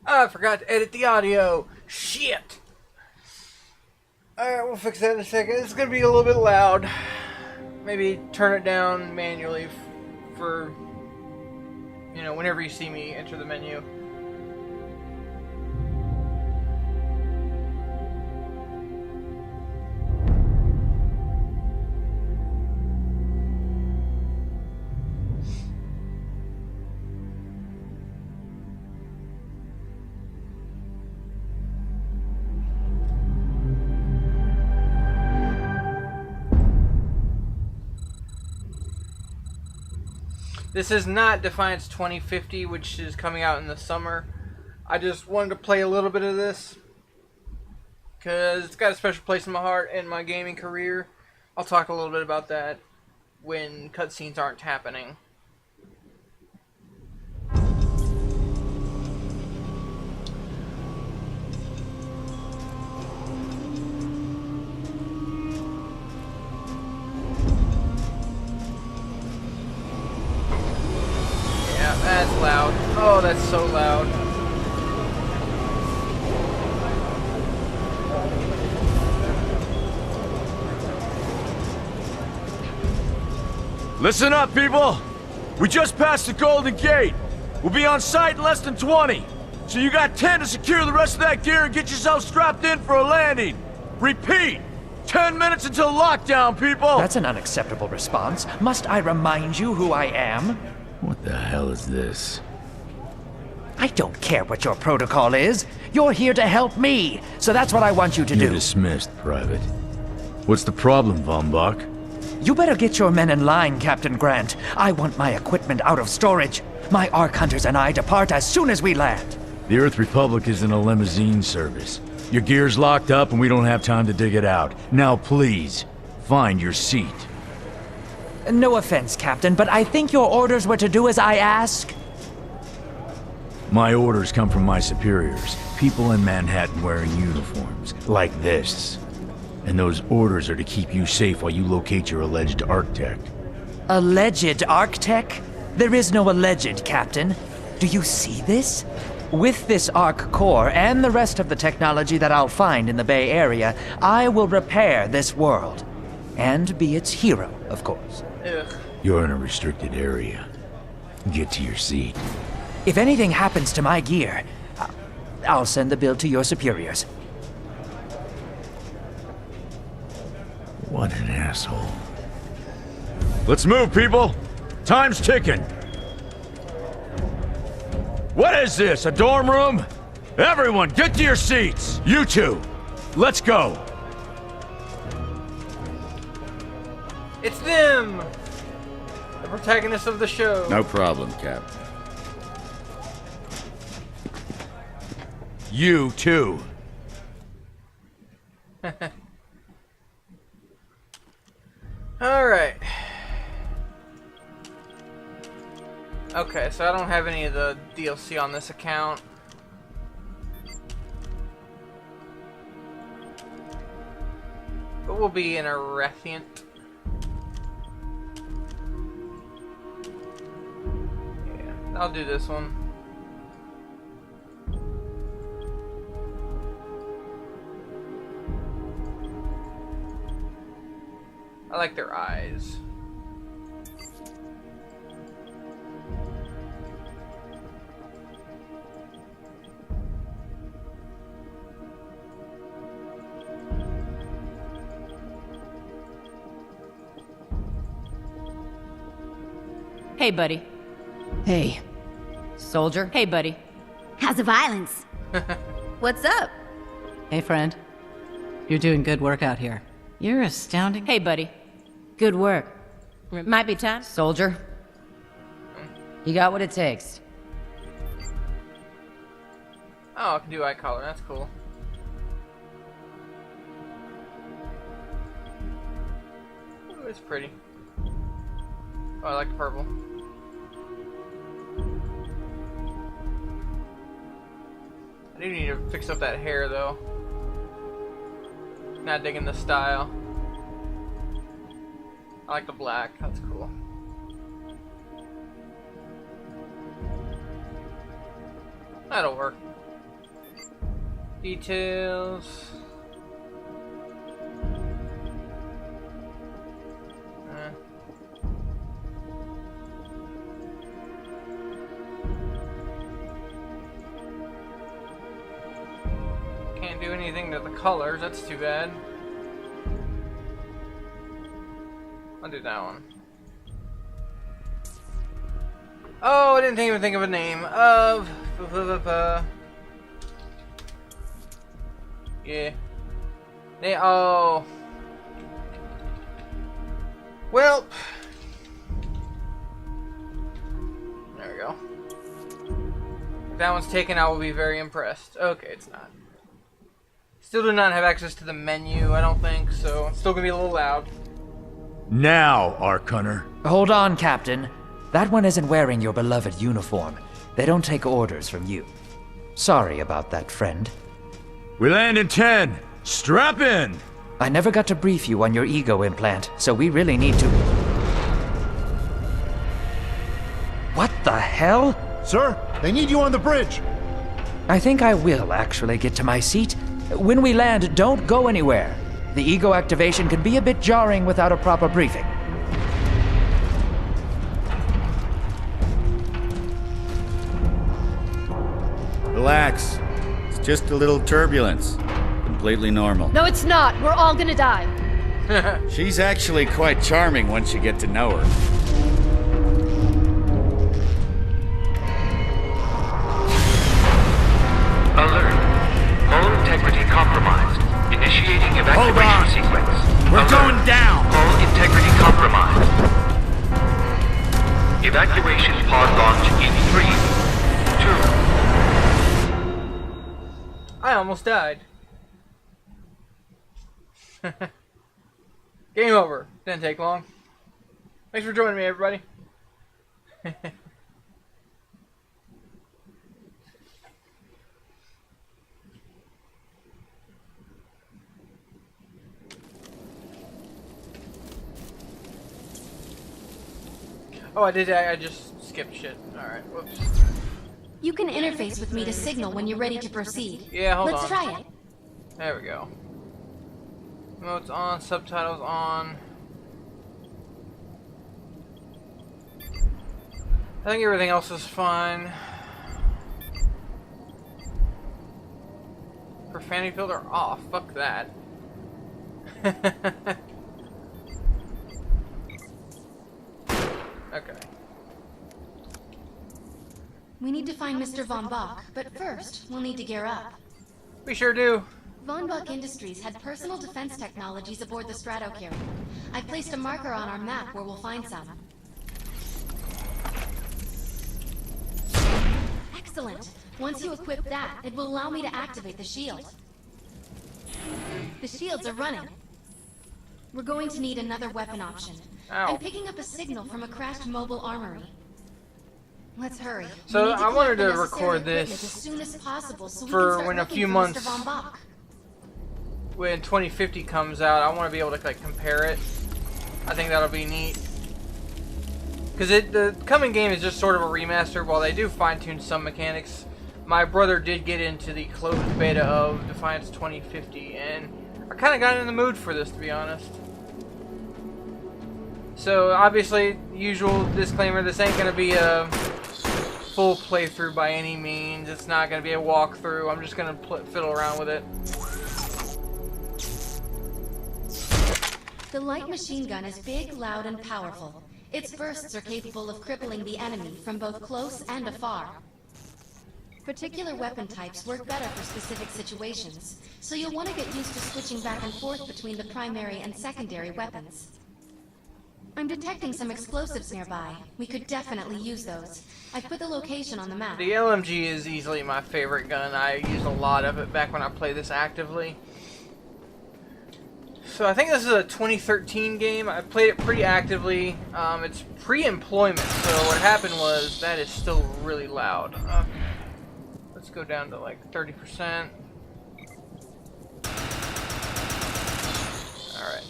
I forgot to edit the audio. Shit. Alright, we'll fix that in a second. It's gonna be a little bit loud. Maybe turn it down manually for, whenever you see me enter the menu. This is not Defiance 2050, which is coming out in the summer. I just wanted to play a little bit of this because it's got a special place in my heart in my gaming career. I'll talk a little bit about that when cutscenes aren't happening. That's loud. Oh, that's so loud. Listen up, people! We just passed the Golden Gate. We'll be on site in less than 20. So you got 10 to secure the rest of that gear and get yourself strapped in for a landing. Repeat! 10 minutes until lockdown, people! That's an unacceptable response. Must I remind you who I am? What the hell is this? I don't care what your protocol is. You're here to help me, so that's what I want you to You're do. dismissed, Private. What's the problem, Von Bach? You better get your men in line, Captain Grant. I want my equipment out of storage. My Ark Hunters and I depart as soon as we land. The Earth Republic is in a limousine service. Your gear's locked up and we don't have time to dig it out. Now please, find your seat. No offense, Captain, but I think your orders were to do as I ask. My orders come from my superiors. People in Manhattan wearing uniforms, like this. And those orders are to keep you safe while you locate your alleged architect. Alleged Arc-Tech? There is no alleged, Captain. Do you see this? With this Arc core and the rest of the technology that I'll find in the Bay Area, I will repair this world. And be its hero, of course. Ugh. You're in a restricted area. Get to your seat. If anything happens to my gear, I'll send the bill to your superiors. What an asshole. Let's move, people! Time's ticking! What is this, a dorm room? Everyone, get to your seats! You two, let's go! It's them! The protagonists of the show. No problem, Cap. You too. Alright. Okay, so I don't have any of the DLC on this account. But we'll be in a Defiance. Yeah, I'll do this one. I like their eyes. Hey, buddy. Hey. Soldier. Hey, buddy. How's the violence? What's up? Hey, friend. You're doing good work out here. You're astounding. Hey, buddy. Good work. Might be time. Soldier. You got what it takes. Oh, I can do eye color. That's cool. Ooh, it's pretty. Oh, I like the purple. I do need to fix up that hair, though. Not digging the style. I like the black. That's cool. That'll work. Details. Can't do anything to the colors, that's too bad. I'll do that one. Oh, I didn't even think of a name of... Yeah. Oh. Well. There we go. If that one's taken, I will be very impressed. Okay, it's not. Still do not have access to the menu, I don't think, so it's still gonna be a little loud. Now, Ark Hunter. Hold on, Captain. That one isn't wearing your beloved uniform. They don't take orders from you. Sorry about that, friend. We land in 10. Strap in! I never got to brief you on your ego implant, so we really need to... What the hell? Sir, they need you on the bridge. I think I will actually get to my seat. When we land, don't go anywhere. The ego activation can be a bit jarring without a proper briefing. Relax. It's just a little turbulence. Completely normal. No, it's not. We're all gonna die. She's actually quite charming once you get to know her. Alert. Hull integrity compromised. Initiating evacuation sequence. We're going down! Hull integrity compromised. Evacuation pod launch in 3, 2. I almost died. Game over. Didn't take long. Thanks for joining me, everybody. Oh, I just skipped shit. Alright, whoops. You can interface with me to signal when you're ready to proceed. Yeah, hold on. Let's try it. There we go. Mode's on, subtitles on. I think everything else is fine. Profanity filter off. Fuck that. Okay. We need to find Mr. Von Bach, but first, we'll need to gear up. We sure do. Von Bach Industries had personal defense technologies aboard the Stratocarrier. I've placed a marker on our map where we'll find some. Excellent. Once you equip that, it will allow me to activate the shield. The shields are running. We're going to need another weapon option. Ow. I'm picking up a signal from a crashed mobile armory. Let's hurry. So We need to I wanted collect the to record necessary this equipment as soon as possible so we for can start when a looking few for months- Mr. Von Bach. When 2050 comes out, I want to be able to like compare it. I think that'll be neat. Because the coming game is just sort of a remaster. While they do fine-tune some mechanics, my brother did get into the closed beta of Defiance 2050, and I kind of got in the mood for this, to be honest. So obviously, usual disclaimer: this ain't gonna be a full playthrough by any means. It's not gonna be a walkthrough. I'm just gonna fiddle around with it. The light machine gun is big, loud, and powerful. Its bursts are capable of crippling the enemy from both close and afar. Particular weapon types work better for specific situations, so you'll want to get used to switching back and forth between the primary and secondary weapons. I'm detecting some explosives nearby. We could definitely use those. I've put the location on the map. The LMG is easily my favorite gun. I used a lot of it back when I played this actively. So I think this is a 2013 game. I played it pretty actively. It's pre-employment, so what happened was that is still really loud. Let's go down to like 30%. Alright.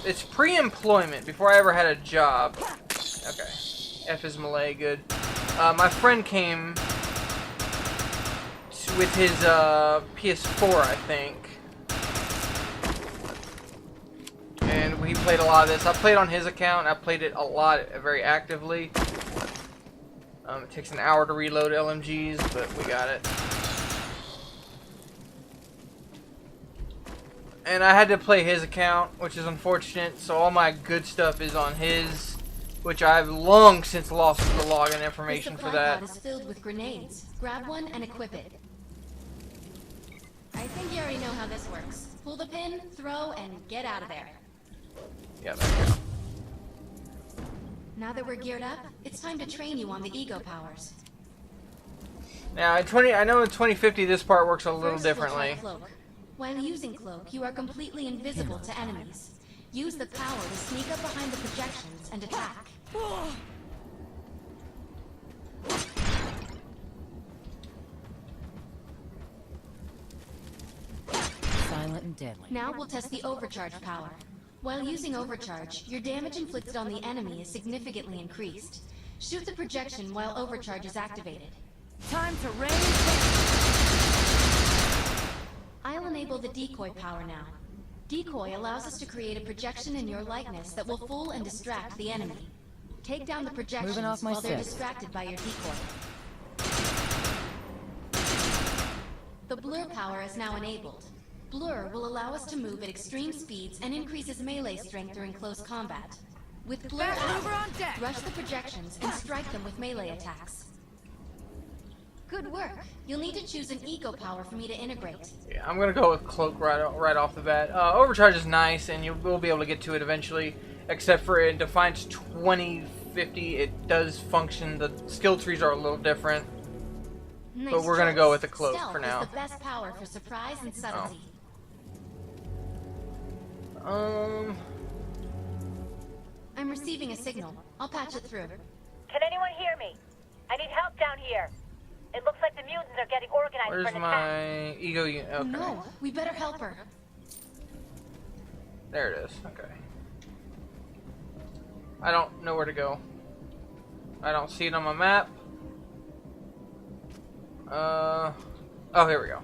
It's pre-employment, before I ever had a job. Okay. F is Malay, good. My friend came to with his PS4, I think. And we played a lot of this. I played on his account. I played it a lot, very actively. It takes an hour to reload LMGs, but we got it. And I had to play his account, which is unfortunate. So all my good stuff is on his, which I've long since lost the login information for that. The supply pod is filled with grenades. Grab one and equip it. I think you already know how this works. Pull the pin, throw, and get out of there. Yeah, there we go. Now that we're geared up, it's time to train you on the ego powers. Now, I know in 2050 this part works a little First, differently. we'll try Cloak. While using Cloak, you are completely invisible to enemies. Use the power to sneak up behind the projections and attack. Silent and deadly. Now we'll test the overcharge power. While using overcharge, your damage inflicted on the enemy is significantly increased. Shoot the projection while overcharge is activated. Time to rain. I'll enable the decoy power now. Decoy allows us to create a projection in your likeness that will fool and distract the enemy. Take down the projections off my while they're set. distracted by your decoy. The blur power is now enabled. Blur will allow us to move at extreme speeds and increases melee strength during close combat. With Blur out, rush the projections and strike them with melee attacks. Good work. You'll need to choose an eco power for me to integrate. Yeah, I'm gonna go with Cloak right off the bat. Overcharge is nice, and you will be able to get to it eventually. Except for in Defiance 2050, it does function. The skill trees are a little different, Nice but we're gonna choice. go with the Cloak Stealth for now. is the best power for surprise and subtlety. I'm receiving a signal. I'll patch it through. Can anyone hear me? I need help down here. It looks like the mutants are getting organized Where's for an attack. my ego unit? Okay. No, we better help her. There it is. Okay. I don't know where to go. I don't see it on my map. Oh, here we go.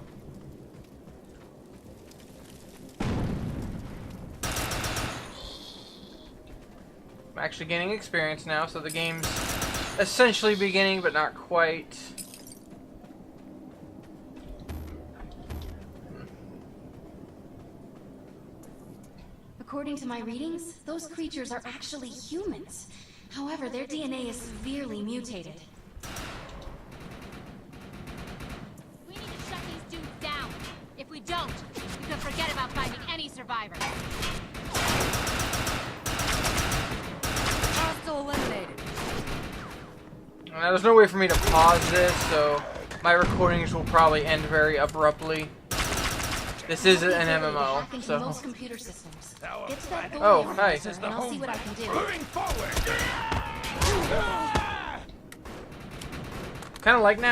I'm actually gaining experience now, so the game's essentially beginning, but not quite. According to my readings, those creatures are actually humans. However, their DNA is severely mutated. We need to shut these dudes down. If we don't, we could forget about finding any survivors. Hostile eliminated. Now, there's no way for me to pause this, so my recordings will probably end very abruptly. This is an MMO, so. Most computer systems. Get to that Oh, thorium hi. laser, and I'll see what I can do. Kind of like now.